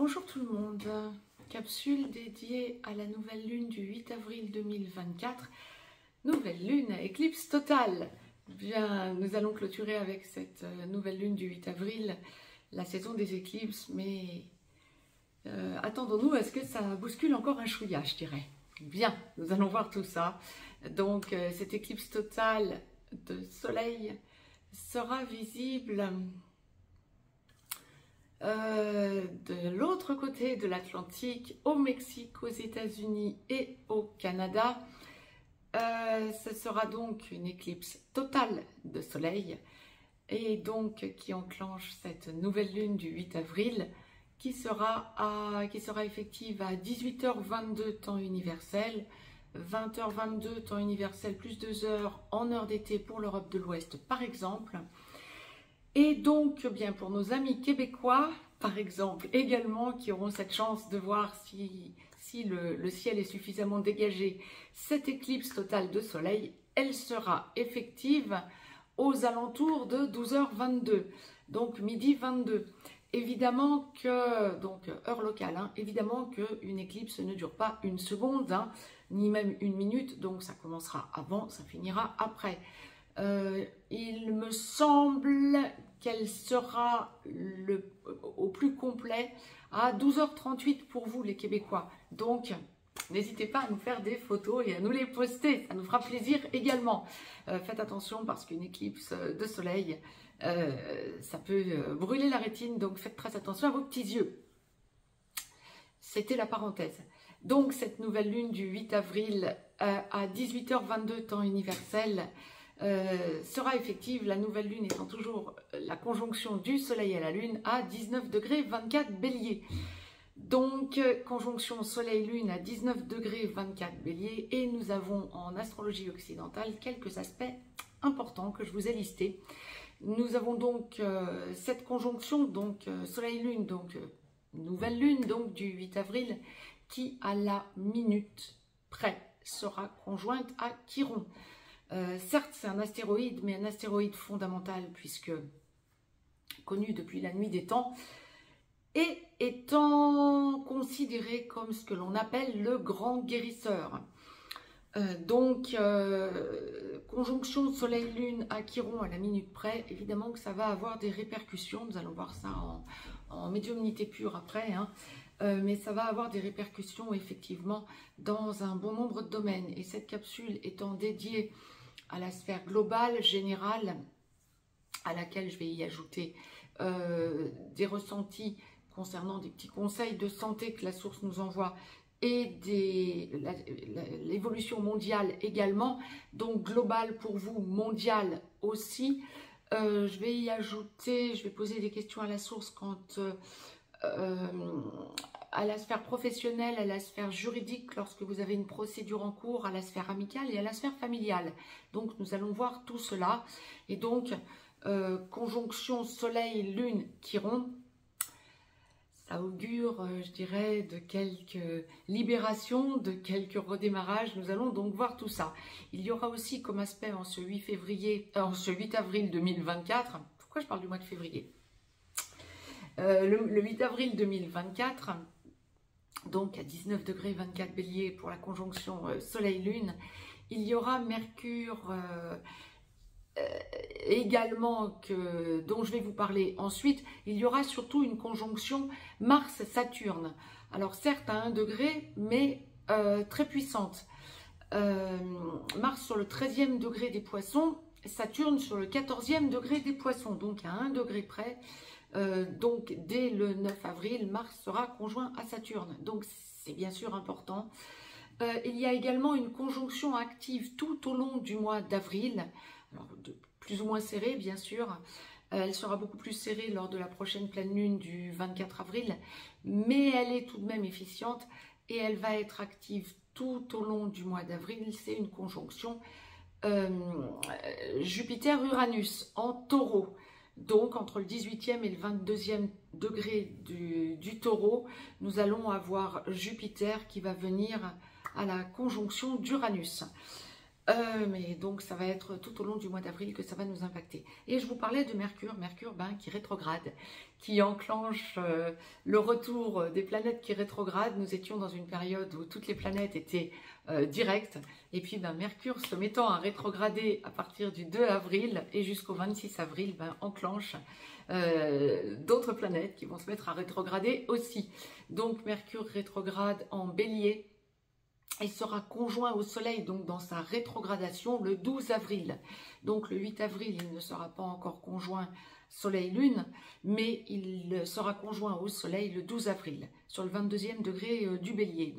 Bonjour tout le monde, capsule dédiée à la nouvelle lune du 8 avril 2024, nouvelle lune, éclipse totale. Bien, nous allons clôturer avec cette nouvelle lune du 8 avril la saison des éclipses, mais attendons-nous à ce que ça bouscule encore un chouïa, je dirais. Bien, nous allons voir tout ça. Donc, cette éclipse totale de soleil sera visible de l'autre côté de l'Atlantique, au Mexique, aux États-Unis et au Canada. Ce sera donc une éclipse totale de soleil et donc qui enclenche cette nouvelle lune du 8 avril qui sera effective à 18h22 temps universel, 20h22 temps universel plus 2 heures en heure d'été pour l'Europe de l'Ouest par exemple. Et donc, bien pour nos amis québécois, par exemple, également, qui auront cette chance de voir si le ciel est suffisamment dégagé, cette éclipse totale de soleil, elle sera effective aux alentours de 12h22, donc midi 22. Évidemment que, donc heure locale, hein, évidemment qu'une éclipse ne dure pas une seconde, hein, ni même une minute, donc ça commencera avant, ça finira après. Il me semble qu'elle sera au plus complet à 12h38 pour vous les Québécois. Donc, n'hésitez pas à nous faire des photos et à nous les poster, ça nous fera plaisir également. Faites attention parce qu'une éclipse de soleil, ça peut brûler la rétine, donc faites très attention à vos petits yeux. C'était la parenthèse. Donc, cette nouvelle lune du 8 avril à 18h22 temps universel, sera effective, la nouvelle lune étant toujours la conjonction du soleil à la lune à 19°24 bélier. Donc conjonction soleil-lune à 19°24 bélier et nous avons en astrologie occidentale quelques aspects importants que je vous ai listés. Nous avons donc cette conjonction donc soleil-lune, donc nouvelle lune donc du 8 avril qui à la minute près sera conjointe à Chiron. Certes, c'est un astéroïde, mais un astéroïde fondamental, puisque connu depuis la nuit des temps, et étant considéré comme ce que l'on appelle le grand guérisseur. Conjonction Soleil-Lune à Chiron à la minute près, évidemment que ça va avoir des répercussions, nous allons voir ça en médiumnité pure après, hein. Mais ça va avoir des répercussions effectivement dans un bon nombre de domaines. Et cette capsule étant dédiée à la sphère globale, générale, à laquelle je vais y ajouter des ressentis concernant des petits conseils de santé que la source nous envoie et l'évolution mondiale également, donc globale pour vous, mondiale aussi. Je vais y ajouter, je vais poser des questions à la source quant à la sphère professionnelle, à la sphère juridique lorsque vous avez une procédure en cours, à la sphère amicale et à la sphère familiale. Donc nous allons voir tout cela. Et donc conjonction Soleil, Lune, Chiron, ça augure, je dirais, de quelques libérations, de quelques redémarrages. Nous allons donc voir tout ça. Il y aura aussi comme aspect en ce 8 avril 2024, pourquoi je parle du mois de février, le 8 avril 2024, donc à 19°24 bélier pour la conjonction Soleil-Lune, il y aura Mercure également dont je vais vous parler ensuite. Il y aura surtout une conjonction Mars-Saturne. Alors certes à 1 degré, mais très puissante. Mars sur le 13e degré des Poissons, Saturne sur le 14e degré des Poissons, donc à 1 degré près. Donc dès le 9 avril, Mars sera conjoint à Saturne, donc c'est bien sûr important. Il y a également une conjonction active tout au long du mois d'avril, plus ou moins serrée bien sûr. Elle sera beaucoup plus serrée lors de la prochaine pleine lune du 24 avril, mais elle est tout de même efficiente et elle va être active tout au long du mois d'avril. C'est une conjonction Jupiter-Uranus en Taureau. Donc, entre le 18e et le 22e degré du Taureau, nous allons avoir Jupiter qui va venir à la conjonction d'Uranus. Mais donc ça va être tout au long du mois d'avril que ça va nous impacter. Et je vous parlais de Mercure, qui rétrograde, qui enclenche le retour des planètes qui rétrogradent. Nous étions dans une période où toutes les planètes étaient directes, et puis Mercure se mettant à rétrograder à partir du 2 avril et jusqu'au 26 avril, enclenche d'autres planètes qui vont se mettre à rétrograder aussi. Donc Mercure rétrograde en Bélier. Il sera conjoint au Soleil, donc dans sa rétrogradation, le 12 avril. Donc le 8 avril, il ne sera pas encore conjoint Soleil-Lune, mais il sera conjoint au Soleil le 12 avril, sur le 22e degré du Bélier.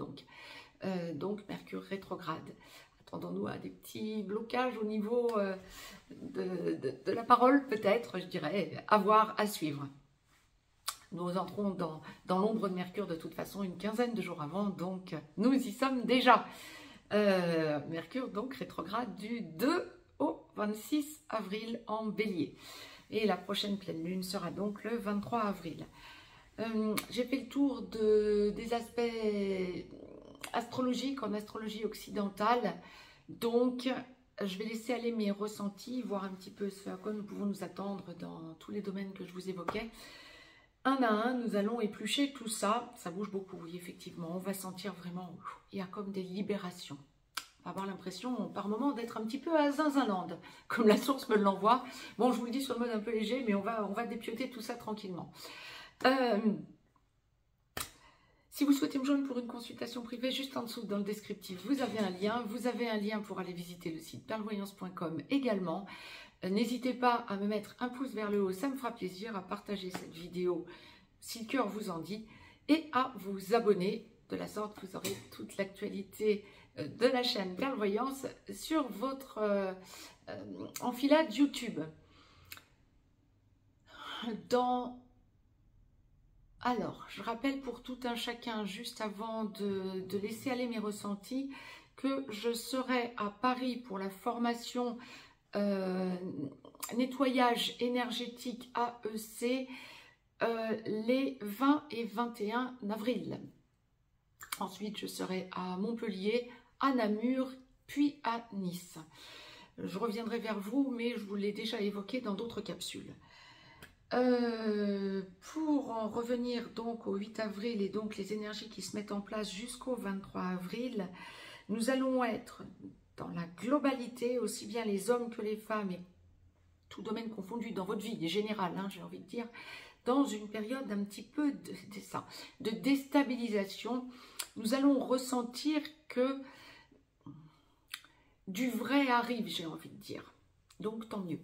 Donc Mercure rétrograde. Attendons-nous à des petits blocages au niveau de la parole, peut-être, je dirais, à voir, à suivre. Nous entrons dans l'ombre de Mercure de toute façon une quinzaine de jours avant, donc nous y sommes déjà. Mercure donc rétrograde du 2 au 26 avril en Bélier. Et la prochaine pleine lune sera donc le 23 avril. J'ai fait le tour des aspects astrologiques en astrologie occidentale, donc je vais laisser aller mes ressentis, voir un petit peu ce à quoi nous pouvons nous attendre dans tous les domaines que je vous évoquais. Un à un, nous allons éplucher tout ça. Ça bouge beaucoup, oui, effectivement. On va sentir vraiment, il y a comme des libérations. On va avoir l'impression, par moment, d'être un petit peu à Zinzinland, comme la source me l'envoie. Bon, je vous le dis sur le mode un peu léger, mais on va dépioter tout ça tranquillement. Si vous souhaitez me joindre pour une consultation privée, juste en dessous dans le descriptif, vous avez un lien. Vous avez un lien pour aller visiter le site perlevoyance.com également. N'hésitez pas à me mettre un pouce vers le haut, ça me fera plaisir, à partager cette vidéo si le cœur vous en dit et à vous abonner. De la sorte, vous aurez toute l'actualité de la chaîne Perlevoyance sur votre enfilade YouTube. Alors, je rappelle pour tout un chacun, juste avant de laisser aller mes ressentis, que je serai à Paris pour la formation nettoyage énergétique AEC les 20 et 21 avril. Ensuite, je serai à Montpellier, à Namur, puis à Nice. Je reviendrai vers vous, mais je vous l'ai déjà évoqué dans d'autres capsules. Pour en revenir donc au 8 avril et donc les énergies qui se mettent en place jusqu'au 23 avril, nous allons être dans la globalité, aussi bien les hommes que les femmes, et tout domaine confondu dans votre vie générale, j'ai envie de dire, dans une période un petit peu de déstabilisation. Nous allons ressentir que du vrai arrive, j'ai envie de dire. Donc tant mieux.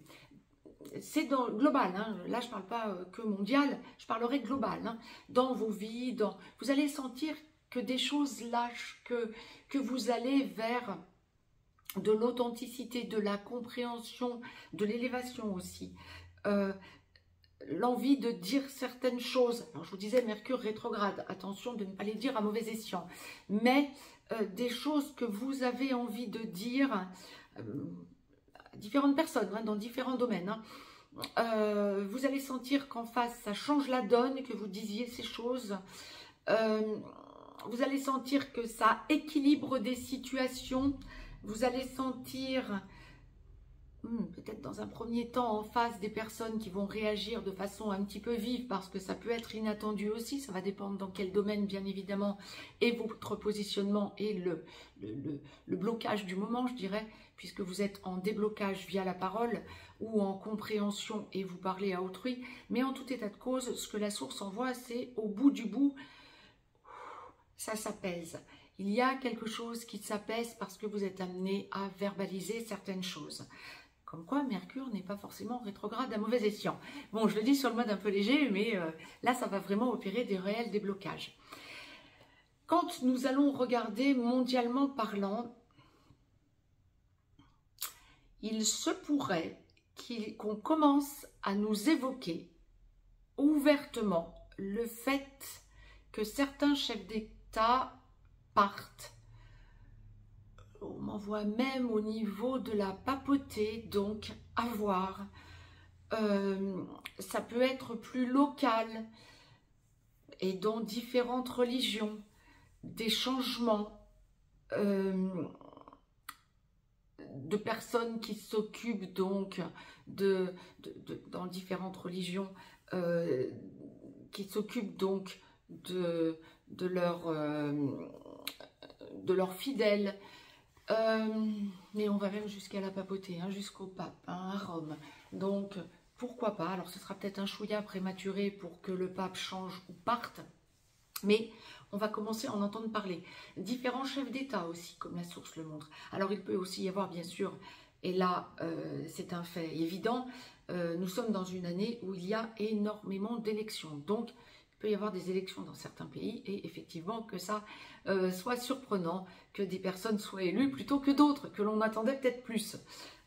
C'est global, là je ne parle pas que mondial, je parlerai global. Dans vos vies, vous allez sentir que des choses lâchent, que vous allez vers de l'authenticité, de la compréhension, de l'élévation aussi. L'envie de dire certaines choses. Alors je vous disais Mercure rétrograde, attention de ne pas les dire à mauvais escient, mais des choses que vous avez envie de dire à différentes personnes, dans différents domaines. Vous allez sentir qu'en face ça change la donne, que vous disiez ces choses. Vous allez sentir que ça équilibre des situations. Vous allez sentir, peut-être dans un premier temps, en face des personnes qui vont réagir de façon un petit peu vive, parce que ça peut être inattendu aussi, ça va dépendre dans quel domaine, bien évidemment, et votre positionnement et le blocage du moment, je dirais, puisque vous êtes en déblocage via la parole ou en compréhension et vous parlez à autrui. Mais en tout état de cause, ce que la source envoie, c'est au bout du bout, ça s'apaise. Il y a quelque chose qui s'apaise parce que vous êtes amené à verbaliser certaines choses. Comme quoi, Mercure n'est pas forcément rétrograde à mauvais escient. Bon, je le dis sur le mode un peu léger, mais là, ça va vraiment opérer des réels déblocages. Quand nous allons regarder mondialement parlant, il se pourrait qu'on commence à nous évoquer ouvertement le fait que certains chefs d'État partent. On m'envoie même au niveau de la papauté, donc à voir. Ça peut être plus local et dans différentes religions, des changements, de personnes qui s'occupent donc dans différentes religions, qui s'occupent donc de leurs fidèles. Mais on va même jusqu'à la papauté, hein, jusqu'au pape, hein, à Rome. Donc, pourquoi pas? Alors, ce sera peut-être un chouïa prématuré pour que le pape change ou parte. Mais on va commencer à en entendre parler. Différents chefs d'État aussi, comme la source le montre. Alors, il peut aussi y avoir, bien sûr, et là, c'est un fait évident, nous sommes dans une année où il y a énormément d'élections. Donc, il peut y avoir des élections dans certains pays et effectivement que ça soit surprenant, que des personnes soient élues plutôt que d'autres, que l'on attendait peut-être plus.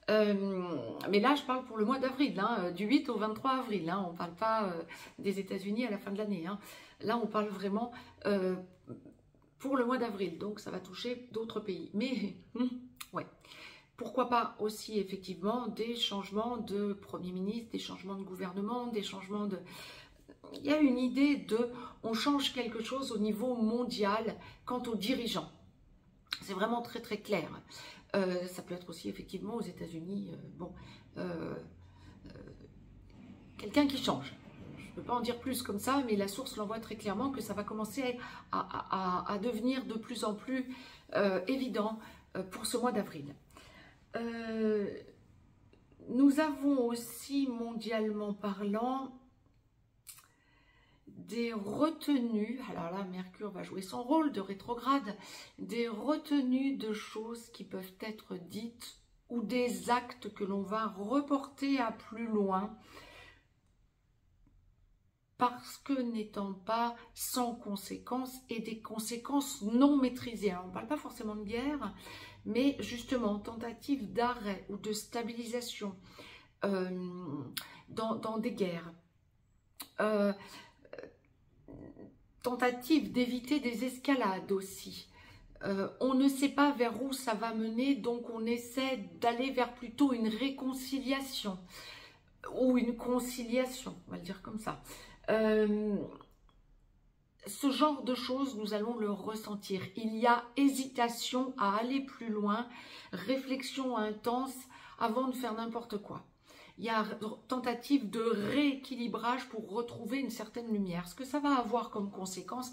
Mais là, je parle pour le mois d'avril, hein, du 8 au 23 avril. Hein, on ne parle pas des États-Unis à la fin de l'année. Hein. Là, on parle vraiment pour le mois d'avril. Donc, ça va toucher d'autres pays. Mais, ouais. Pourquoi pas aussi, effectivement, des changements de Premier ministre, des changements de gouvernement, des changements de... Il y a une idée de... On change quelque chose au niveau mondial quant aux dirigeants. C'est vraiment très, très clair. Ça peut être aussi, effectivement, aux États-Unis, quelqu'un qui change. Je ne peux pas en dire plus comme ça, mais la source l'envoie très clairement que ça va commencer à devenir de plus en plus évident pour ce mois d'avril. Nous avons aussi, mondialement parlant, des retenues, alors là, Mercure va jouer son rôle de rétrograde, des retenues de choses qui peuvent être dites ou des actes que l'on va reporter à plus loin parce que n'étant pas sans conséquences et des conséquences non maîtrisées. Alors, on ne parle pas forcément de guerre, mais justement, tentative d'arrêt ou de stabilisation dans des guerres. Tentative d'éviter des escalades aussi. On ne sait pas vers où ça va mener, donc on essaie d'aller vers plutôt une réconciliation ou une conciliation, on va le dire comme ça. Ce genre de choses, nous allons le ressentir. Il y a hésitation à aller plus loin, réflexion intense avant de faire n'importe quoi. Il y a tentative de rééquilibrage pour retrouver une certaine lumière. Ce que ça va avoir comme conséquence,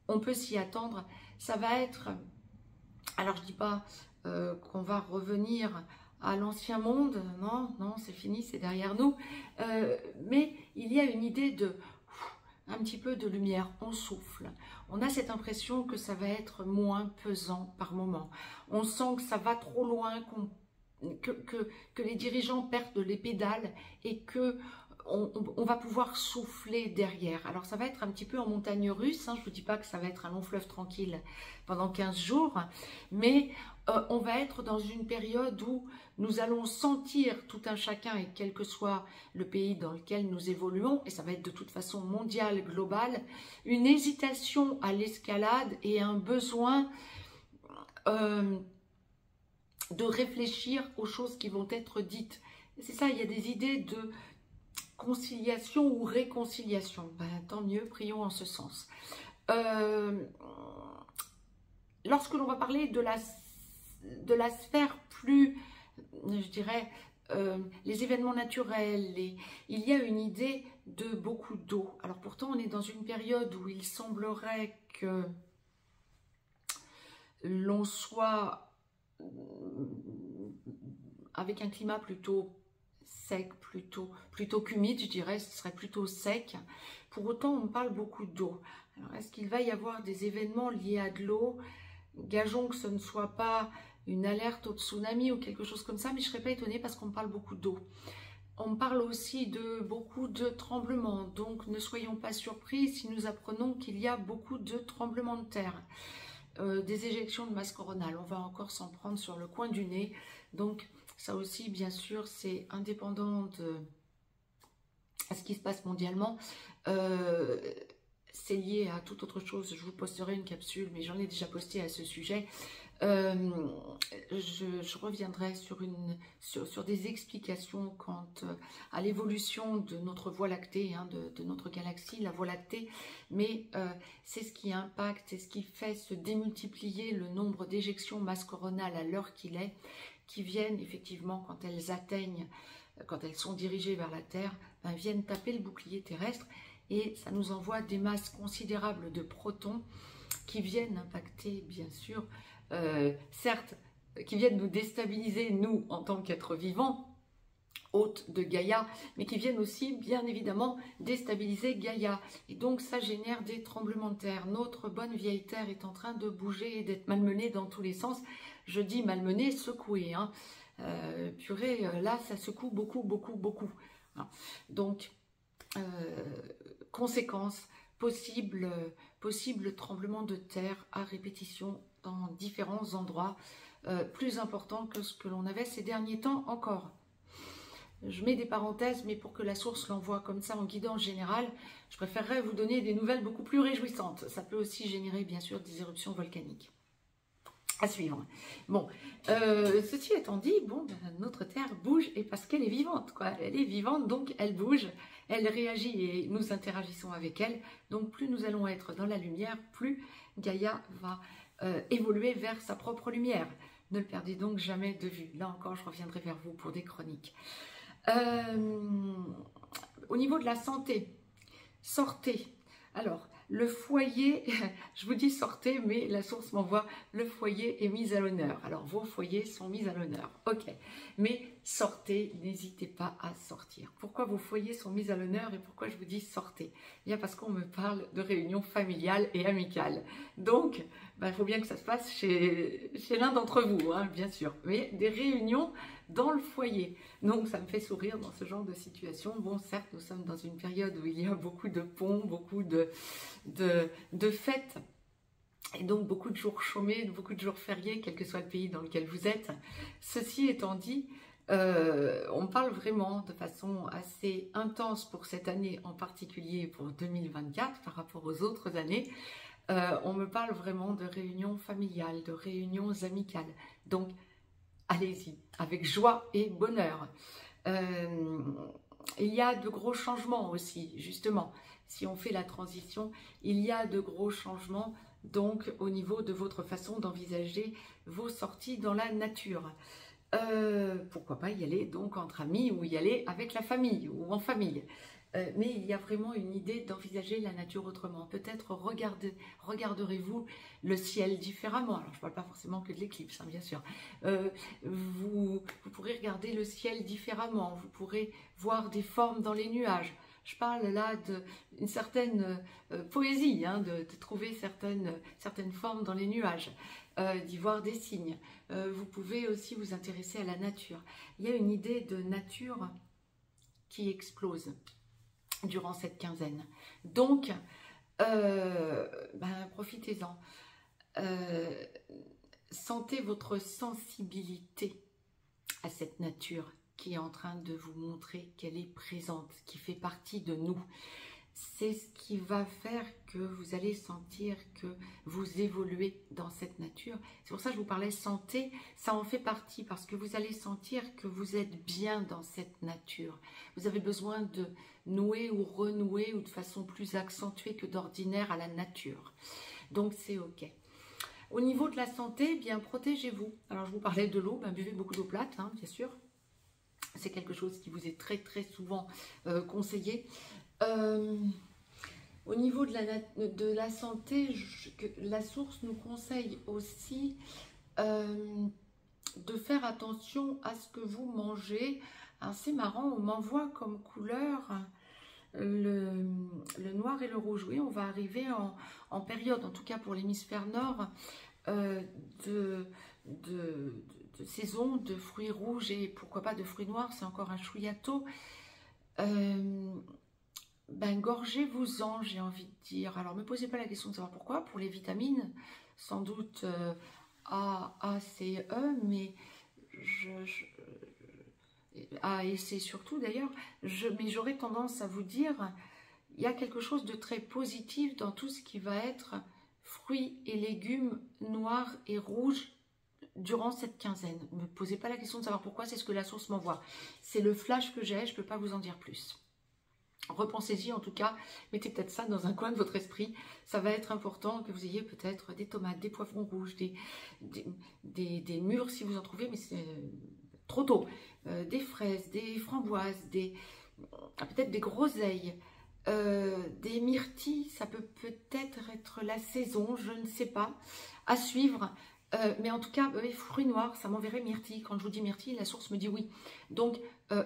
on peut s'y attendre, ça va être... Alors je ne dis pas qu'on va revenir à l'ancien monde, non, non, c'est fini, c'est derrière nous. Mais il y a une idée de... un petit peu de lumière, on souffle. On a cette impression que ça va être moins pesant par moment. On sent que ça va trop loin, que les dirigeants perdent les pédales et que on va pouvoir souffler derrière. Alors ça va être un petit peu en montagne russe, hein. Je ne vous dis pas que ça va être un long fleuve tranquille pendant 15 jours, mais on va être dans une période où nous allons sentir tout un chacun, et quel que soit le pays dans lequel nous évoluons, et ça va être de toute façon mondial, global, une hésitation à l'escalade et un besoin de réfléchir aux choses qui vont être dites. C'est ça, il y a des idées de conciliation ou réconciliation. Ben, tant mieux, prions en ce sens. Lorsque l'on va parler de la sphère plus, je dirais, les événements naturels, il y a une idée de beaucoup d'eau. Alors pourtant, on est dans une période où il semblerait que l'on soit avec un climat plutôt sec, plutôt qu'humide, je dirais, ce serait plutôt sec. Pour autant, on parle beaucoup d'eau. Alors, est-ce qu'il va y avoir des événements liés à de l'eau? Gageons que ce ne soit pas une alerte au tsunami ou quelque chose comme ça, mais je ne serais pas étonnée parce qu'on parle beaucoup d'eau. On parle aussi de beaucoup de tremblements, donc ne soyons pas surpris si nous apprenons qu'il y a beaucoup de tremblements de terre. Des éjections de masse coronale, on va encore s'en prendre sur le coin du nez, donc ça aussi bien sûr c'est indépendant de ce qui se passe mondialement, c'est lié à toute autre chose. Je vous posterai une capsule, mais j'en ai déjà posté à ce sujet. Je reviendrai sur des explications quant à l'évolution de notre Voie lactée, hein, de notre galaxie, la Voie lactée, mais c'est ce qui impacte, c'est ce qui fait se démultiplier le nombre d'éjections masse coronale à l'heure qu'il est, qui viennent effectivement quand elles atteignent, quand elles sont dirigées vers la Terre, viennent taper le bouclier terrestre et ça nous envoie des masses considérables de protons qui viennent impacter, bien sûr, certes, qui viennent nous déstabiliser, nous, en tant qu'êtres vivants, hôtes de Gaïa, mais qui viennent aussi, bien évidemment, déstabiliser Gaïa. Et donc, ça génère des tremblements de terre. Notre bonne vieille Terre est en train de bouger et d'être malmenée dans tous les sens. Je dis malmenée, secouée. Hein. Purée, là, ça secoue beaucoup, beaucoup, beaucoup. Donc, conséquence, possible tremblement de terre à répétition dans différents endroits, plus important que ce que l'on avait ces derniers temps encore. Je mets des parenthèses, mais pour que la source l'envoie comme ça en guidance générale, je préférerais vous donner des nouvelles beaucoup plus réjouissantes. Ça peut aussi générer, bien sûr, des éruptions volcaniques. À suivre. Bon, ceci étant dit, bon, notre Terre bouge et parce qu'elle est vivante, quoi. Elle est vivante, donc elle bouge, elle réagit et nous interagissons avec elle. Donc plus nous allons être dans la lumière, plus Gaïa va évoluer vers sa propre lumière. Ne le perdez donc jamais de vue. Là encore, je reviendrai vers vous pour des chroniques. Au niveau de la santé, sortez. Alors, le foyer, je vous dis sortez, mais la source m'envoie le foyer est mis à l'honneur. Alors, vos foyers sont mis à l'honneur, ok. Mais sortez, n'hésitez pas à sortir. Pourquoi vos foyers sont mis à l'honneur et pourquoi je vous dis sortez? Bien parce qu'on me parle de réunions familiales et amicales. Donc, il faut bien que ça se passe chez l'un d'entre vous, hein, bien sûr. Mais des réunions dans le foyer. Donc, ça me fait sourire dans ce genre de situation. Bon, certes, nous sommes dans une période où il y a beaucoup de ponts, beaucoup de fêtes, et donc beaucoup de jours chômés, beaucoup de jours fériés, quel que soit le pays dans lequel vous êtes. Ceci étant dit, on parle vraiment de façon assez intense pour cette année, en particulier pour 2024 par rapport aux autres années. On me parle vraiment de réunions familiales, de réunions amicales. Donc, allez-y, avec joie et bonheur. Il y a de gros changements aussi, justement. Si on fait la transition, il y a de gros changements, donc, au niveau de votre façon d'envisager vos sorties dans la nature. Pourquoi pas y aller donc entre amis ou y aller avec la famille ou en famille. Mais il y a vraiment une idée d'envisager la nature autrement. Peut-être regarderez-vous le ciel différemment. Alors, je ne parle pas forcément que de l'éclipse, hein, bien sûr. Vous pourrez regarder le ciel différemment. Vous pourrez voir des formes dans les nuages. Je parle là d'une certaine poésie, hein, de trouver certaines formes dans les nuages, d'y voir des signes. Vous pouvez aussi vous intéresser à la nature. Il y a une idée de nature qui explose durant cette quinzaine. Donc, profitez-en. Sentez votre sensibilité à cette nature qui est en train de vous montrer qu'elle est présente, qui fait partie de nous. C'est ce qui va faire que vous allez sentir que vous évoluez dans cette nature. C'est pour ça que je vous parlais santé, ça en fait partie parce que vous allez sentir que vous êtes bien dans cette nature. Vous avez besoin de nouer ou renouer ou de façon plus accentuée que d'ordinaire à la nature. Donc c'est ok. Au niveau de la santé, bien protégez-vous. Alors je vous parlais de l'eau, buvez beaucoup d'eau plate, hein, bien sûr. C'est quelque chose qui vous est très très souvent conseillé. Au niveau de la santé, la source nous conseille aussi de faire attention à ce que vous mangez. C'est marrant, on m'envoie comme couleur le noir et le rouge. Oui, on va arriver en période, en tout cas pour l'hémisphère nord, de saison de fruits rouges et pourquoi pas de fruits noirs, c'est encore un chouïa tôt. Gorgez-vous-en, j'ai envie de dire. Alors, ne me posez pas la question de savoir pourquoi. Pour les vitamines, sans doute A, C, E, mais A et C surtout d'ailleurs. Mais j'aurais tendance à vous dire, il y a quelque chose de très positif dans tout ce qui va être fruits et légumes noirs et rouges durant cette quinzaine. Ne me posez pas la question de savoir pourquoi, c'est ce que la source m'envoie. C'est le flash que j'ai, je ne peux pas vous en dire plus. Repensez-y en tout cas, mettez peut-être ça dans un coin de votre esprit. Ça va être important que vous ayez peut-être des tomates, des poivrons rouges, des mûres si vous en trouvez, mais c'est trop tôt. Des fraises, des framboises, peut-être des groseilles, des myrtilles. Ça peut peut-être être la saison, je ne sais pas, à suivre. Mais en tout cas, fruits noirs, ça m'enverrait myrtille. Quand je vous dis myrtille, la source me dit oui. Donc,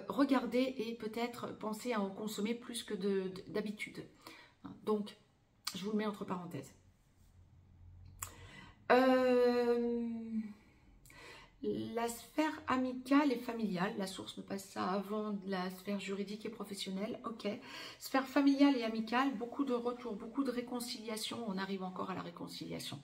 regardez et peut-être pensez à en consommer plus que d'habitude. Donc, je vous le mets entre parenthèses. La sphère amicale et familiale, la source me passe ça avant la sphère juridique et professionnelle, ok. Sphère familiale et amicale, beaucoup de retours, beaucoup de réconciliation, on arrive encore à la réconciliation.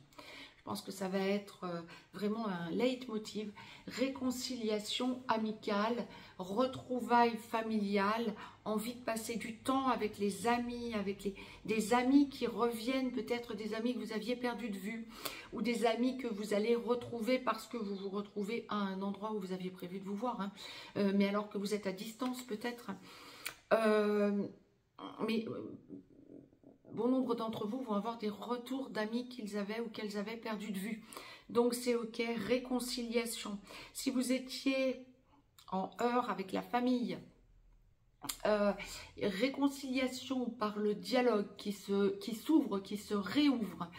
Je pense que ça va être vraiment un leitmotiv, réconciliation amicale, retrouvailles familiales, envie de passer du temps avec les amis, avec des amis qui reviennent, peut-être des amis que vous aviez perdu de vue, ou des amis que vous allez retrouver parce que vous vous retrouvez à un endroit où vous aviez prévu de vous voir, hein. Mais alors que vous êtes à distance peut-être. Bon nombre d'entre vous vont avoir des retours d'amis qu'ils avaient ou qu'elles avaient perdu de vue. Donc c'est ok, réconciliation. Si vous étiez en heurt avec la famille, réconciliation par le dialogue qui s'ouvre, qui se réouvre.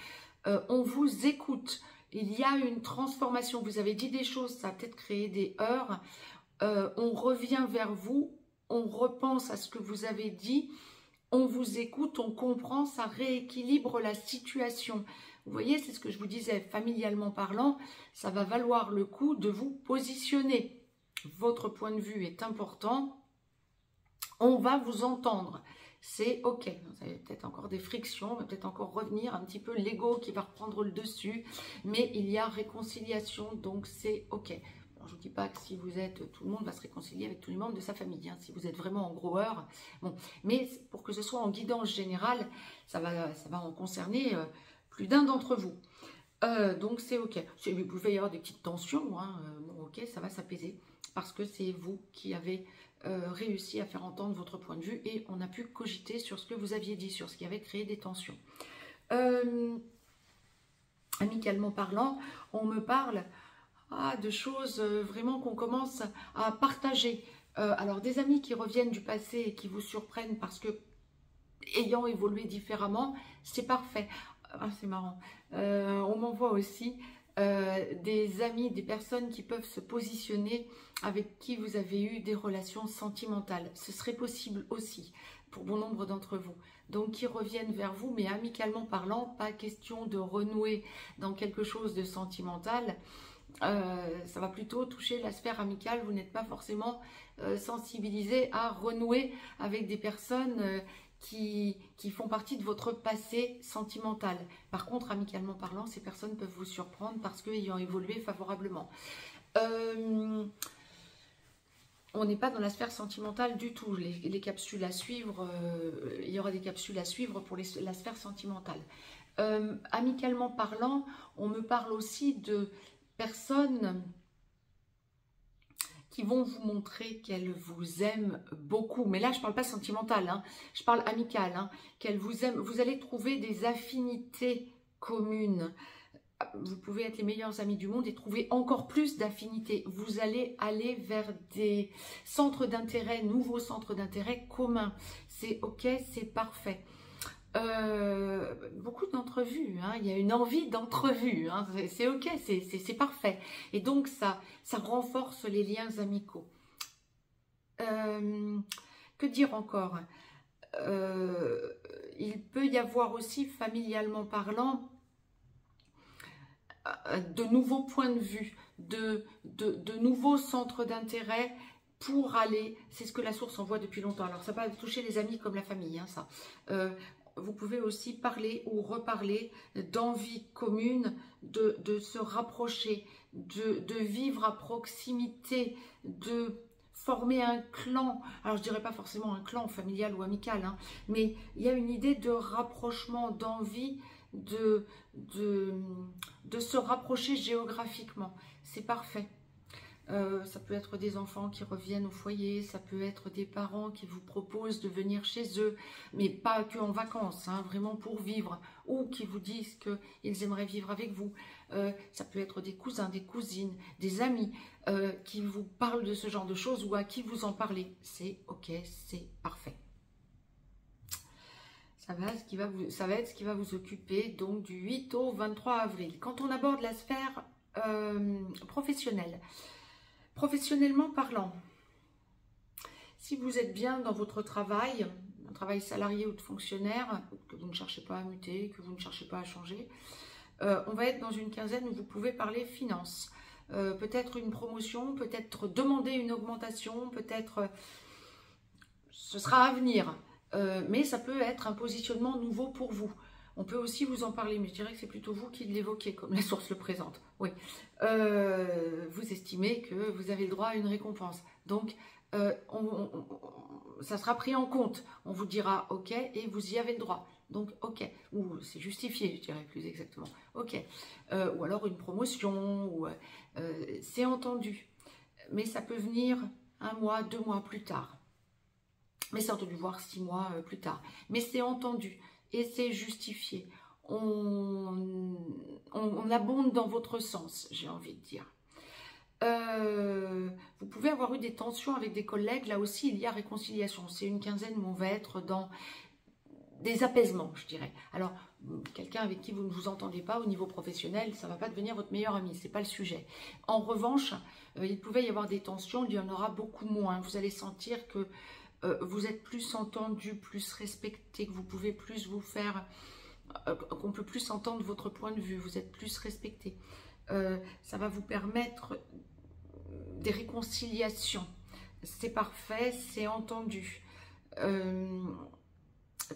On vous écoute. Il y a une transformation. Vous avez dit des choses, ça a peut-être créé des heurts. On revient vers vous, on repense à ce que vous avez dit. On vous écoute, on comprend, ça rééquilibre la situation. Vous voyez, c'est ce que je vous disais, familialement parlant, ça va valoir le coup de vous positionner. Votre point de vue est important, on va vous entendre. C'est ok, vous avez peut-être encore des frictions, on va peut-être encore revenir un petit peu l'ego qui va reprendre le dessus, mais il y a réconciliation, donc c'est ok. Je ne vous dis pas que si vous êtes, tout le monde va se réconcilier avec tous les membres de sa famille, hein, si vous êtes vraiment en gros heurt. Bon, mais pour que ce soit en guidance générale, ça va en concerner plus d'un d'entre vous. Donc c'est ok. Il pouvait y avoir des petites tensions, hein, bon ok, ça va s'apaiser parce que c'est vous qui avez réussi à faire entendre votre point de vue et on a pu cogiter sur ce que vous aviez dit, sur ce qui avait créé des tensions. Amicalement parlant, on me parle de choses vraiment qu'on commence à partager. Alors des amis qui reviennent du passé et qui vous surprennent parce que ayant évolué différemment, c'est parfait. C'est marrant. On m'envoie aussi des amis, des personnes qui peuvent se positionner avec qui vous avez eu des relations sentimentales. Ce serait possible aussi pour bon nombre d'entre vous. Donc qui reviennent vers vous, mais amicalement parlant, pas question de renouer dans quelque chose de sentimental. Ça va plutôt toucher la sphère amicale. Vous n'êtes pas forcément sensibilisé à renouer avec des personnes qui font partie de votre passé sentimental. Par contre, amicalement parlant, ces personnes peuvent vous surprendre parce qu'ayant évolué favorablement. On n'est pas dans la sphère sentimentale du tout. Les capsules à suivre, il y aura des capsules à suivre pour la sphère sentimentale. Amicalement parlant, on me parle aussi de personnes qui vont vous montrer qu'elles vous aiment beaucoup. Mais là, je ne parle pas sentimental, hein, je parle amical. Hein, qu'elles vous aiment. Vous allez trouver des affinités communes. Vous pouvez être les meilleurs amis du monde et trouver encore plus d'affinités. Vous allez aller vers des centres d'intérêt, nouveaux centres d'intérêt communs. C'est ok, c'est parfait. Beaucoup d'entrevues, hein, il y a une envie d'entrevue, hein, c'est ok, c'est parfait. Et donc ça renforce les liens amicaux. Que dire encore? Il peut y avoir aussi, familialement parlant, de nouveaux points de vue, de nouveaux centres d'intérêt pour aller, c'est ce que la source envoie depuis longtemps. Alors ça va toucher les amis comme la famille, hein, ça. Vous pouvez aussi parler ou reparler d'envie commune, de se rapprocher, de vivre à proximité, de former un clan. Alors je dirais pas forcément un clan familial ou amical, hein, mais il y a une idée de rapprochement, d'envie, de se rapprocher géographiquement. C'est parfait. Ça peut être des enfants qui reviennent au foyer, ça peut être des parents qui vous proposent de venir chez eux, mais pas que en vacances, hein, vraiment pour vivre, ou qui vous disent qu'ils aimeraient vivre avec vous. Ça peut être des cousins, des cousines, des amis qui vous parlent de ce genre de choses ou à qui vous en parlez. C'est ok, c'est parfait. Ça va être ce qui va vous occuper donc du 8 au 23 avril. Quand on aborde la sphère professionnelle, professionnellement parlant, si vous êtes bien dans votre travail, un travail salarié ou de fonctionnaire, que vous ne cherchez pas à muter, que vous ne cherchez pas à changer, on va être dans une quinzaine où vous pouvez parler finances. Peut-être une promotion, peut-être demander une augmentation, peut-être ce sera à venir. Mais ça peut être un positionnement nouveau pour vous. On peut aussi vous en parler, mais je dirais que c'est plutôt vous qui l'évoquez, comme la source le présente. Oui. Vous estimez que vous avez le droit à une récompense. Donc, ça sera pris en compte. On vous dira OK et vous y avez le droit. Donc, OK. Ou c'est justifié, je dirais plus exactement. OK. Ou alors une promotion, ou c'est entendu. Mais ça peut venir 1 mois, 2 mois plus tard. Mais c'est entendu, voire 6 mois plus tard. Mais c'est entendu et c'est justifié. On abonde dans votre sens, j'ai envie de dire. Vous pouvez avoir eu des tensions avec des collègues. Là aussi, il y a réconciliation. C'est une quinzaine où on va être dans des apaisements, je dirais. Alors, quelqu'un avec qui vous ne vous entendez pas au niveau professionnel, ça ne va pas devenir votre meilleur ami, ce n'est pas le sujet. En revanche, il pouvait y avoir des tensions, il y en aura beaucoup moins. Vous allez sentir que vous êtes plus entendu, plus respecté, que vous pouvez plus vous faire, qu'on peut plus entendre votre point de vue, vous êtes plus respecté. Ça va vous permettre des réconciliations. C'est parfait, c'est entendu.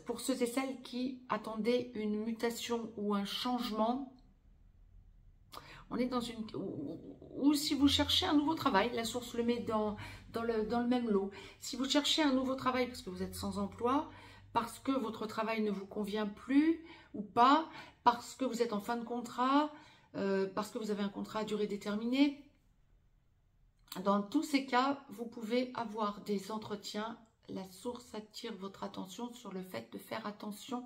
Pour ceux et celles qui attendaient une mutation ou un changement, on est dans une... Ou si vous cherchez un nouveau travail, la source le met dans le même lot. Si vous cherchez un nouveau travail parce que vous êtes sans emploi, parce que votre travail ne vous convient plus ou pas, parce que vous êtes en fin de contrat, parce que vous avez un contrat à durée déterminée, dans tous ces cas, vous pouvez avoir des entretiens. La source attire votre attention sur le fait de faire attention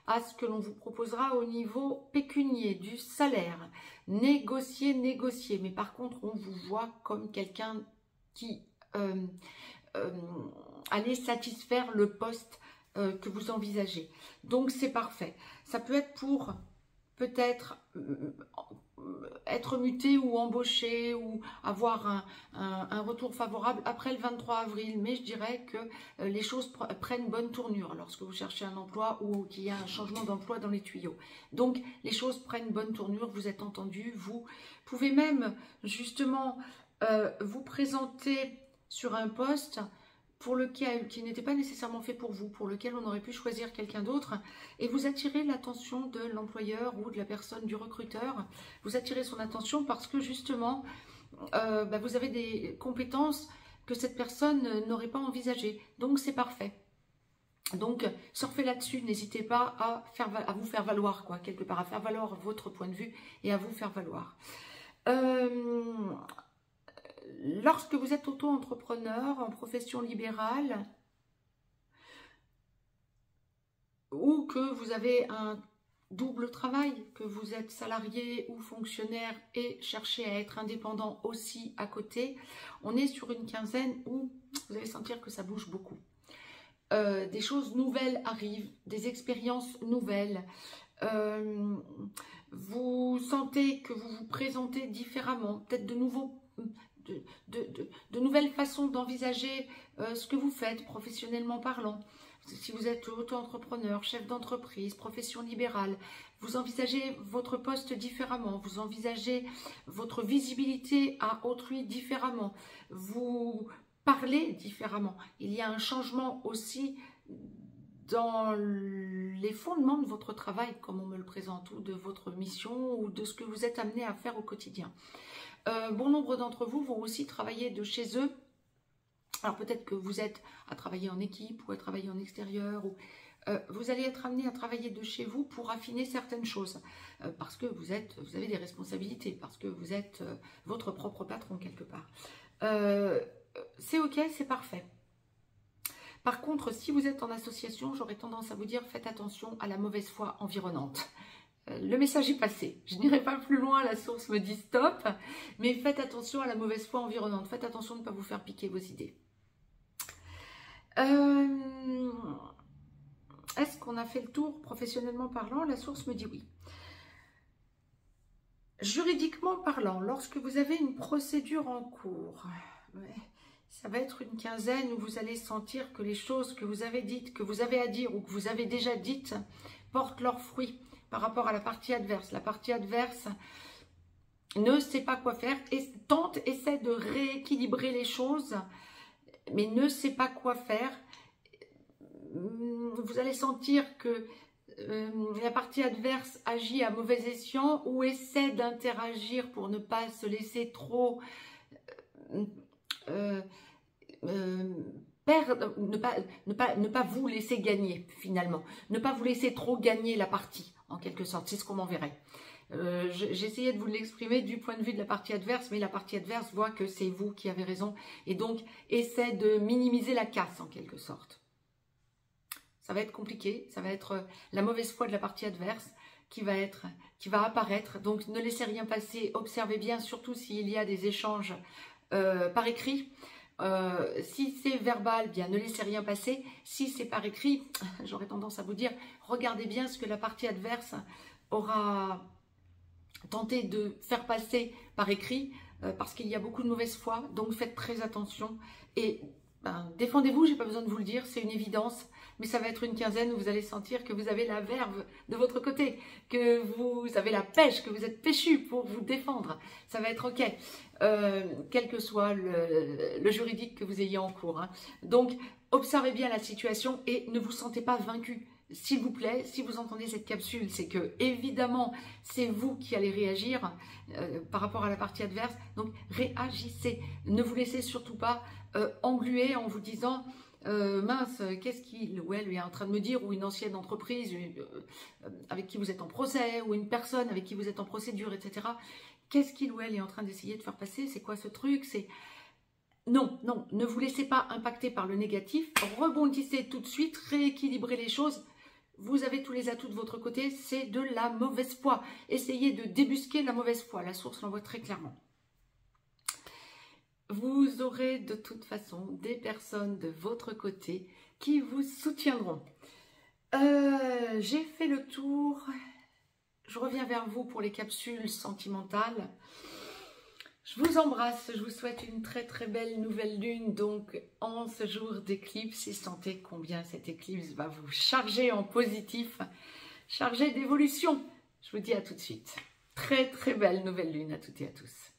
à ce que l'on vous proposera au niveau pécunier, du salaire. Négocier, négocier. Mais par contre, on vous voit comme quelqu'un qui allait satisfaire le poste que vous envisagez. Donc, c'est parfait. Ça peut être pour peut-être être muté ou embauché ou avoir un retour favorable après le 23 avril. Mais je dirais que les choses prennent bonne tournure lorsque vous cherchez un emploi ou qu'il y a un changement d'emploi dans les tuyaux. Donc, les choses prennent bonne tournure, vous êtes entendu. Vous pouvez même justement vous présenter sur un poste pour lequel, qui n'était pas nécessairement fait pour vous, pour lequel on aurait pu choisir quelqu'un d'autre, et vous attirez l'attention de l'employeur ou de la personne, du recruteur, vous attirez son attention parce que justement, vous avez des compétences que cette personne n'aurait pas envisagées, donc c'est parfait. Donc, surfez là-dessus, n'hésitez pas à vous faire valoir, quoi, quelque part, à faire valoir votre point de vue et à vous faire valoir. Lorsque vous êtes auto-entrepreneur en profession libérale ou que vous avez un double travail, que vous êtes salarié ou fonctionnaire et cherchez à être indépendant aussi à côté, on est sur une quinzaine où vous allez sentir que ça bouge beaucoup. Des choses nouvelles arrivent, des expériences nouvelles. Vous sentez que vous vous présentez différemment, peut-être de nouveaux... De nouvelles façons d'envisager ce que vous faites professionnellement parlant. Si vous êtes auto-entrepreneur, chef d'entreprise, profession libérale, vous envisagez votre poste différemment, vous envisagez votre visibilité à autrui différemment, vous parlez différemment. Il y a un changement aussi dans les fondements de votre travail, comme on me le présente, ou de votre mission, ou de ce que vous êtes amené à faire au quotidien. Bon nombre d'entre vous vont aussi travailler de chez eux. Alors peut-être que vous êtes à travailler en équipe ou à travailler en extérieur. Ou, vous allez être amené à travailler de chez vous pour affiner certaines choses, parce que vous avez des responsabilités, parce que vous êtes votre propre patron quelque part. C'est ok, c'est parfait. Par contre, si vous êtes en association, j'aurais tendance à vous dire, faites attention à la mauvaise foi environnante. Le message est passé. Je n'irai pas plus loin, la source me dit stop, mais faites attention à la mauvaise foi environnante. Faites attention de ne pas vous faire piquer vos idées. Est-ce qu'on a fait le tour professionnellement parlant? La source me dit oui. Juridiquement parlant, lorsque vous avez une procédure en cours, ça va être une quinzaine où vous allez sentir que les choses que vous avez dites, que vous avez à dire ou que vous avez déjà dites portent leurs fruits par rapport à la partie adverse. La partie adverse ne sait pas quoi faire et essaie de rééquilibrer les choses, mais ne sait pas quoi faire. Vous allez sentir que la partie adverse agit à mauvais escient ou essaie d'interagir pour ne pas se laisser trop perdre, ne pas vous laisser gagner finalement, ne pas vous laisser trop gagner la partie en quelque sorte, c'est ce qu'on m'enverrait. J'ai essayé de vous l'exprimer du point de vue de la partie adverse, mais la partie adverse voit que c'est vous qui avez raison et donc essaie de minimiser la casse en quelque sorte. Ça va être compliqué, ça va être la mauvaise foi de la partie adverse qui va apparaître. Donc ne laissez rien passer, observez bien, surtout s'il y a des échanges par écrit. Si c'est verbal, bien ne laissez rien passer. Si c'est par écrit, j'aurais tendance à vous dire, regardez bien ce que la partie adverse aura tenté de faire passer par écrit, parce qu'il y a beaucoup de mauvaise foi, donc faites très attention et défendez-vous, j'ai pas besoin de vous le dire, c'est une évidence, mais ça va être une quinzaine où vous allez sentir que vous avez la verve de votre côté, que vous avez la pêche, que vous êtes péchu pour vous défendre. Ça va être ok, quel que soit le juridique que vous ayez en cours. Hein. Donc, observez bien la situation et ne vous sentez pas vaincu. S'il vous plaît, si vous entendez cette capsule, c'est que évidemment, c'est vous qui allez réagir par rapport à la partie adverse. Donc, réagissez. Ne vous laissez surtout pas engluer en vous disant mince, qu'est-ce qu'il ou elle est en train de me dire, ou une ancienne entreprise avec qui vous êtes en procès, ou une personne avec qui vous êtes en procédure, etc. Qu'est-ce qu'il ou elle est en train d'essayer de faire passer? C'est quoi ce truc? Non, non, ne vous laissez pas impacter par le négatif. Rebondissez tout de suite, rééquilibrez les choses. Vous avez tous les atouts de votre côté, c'est de la mauvaise foi. Essayez de débusquer la mauvaise foi. La source l'envoie très clairement. Vous aurez de toute façon des personnes de votre côté qui vous soutiendront. J'ai fait le tour. Je reviens vers vous pour les capsules sentimentales. Je vous embrasse, je vous souhaite une très très belle nouvelle lune, donc en ce jour d'éclipse, et sentez combien cette éclipse va vous charger en positif, charger d'évolution. Je vous dis à tout de suite. Très très belle nouvelle lune à toutes et à tous.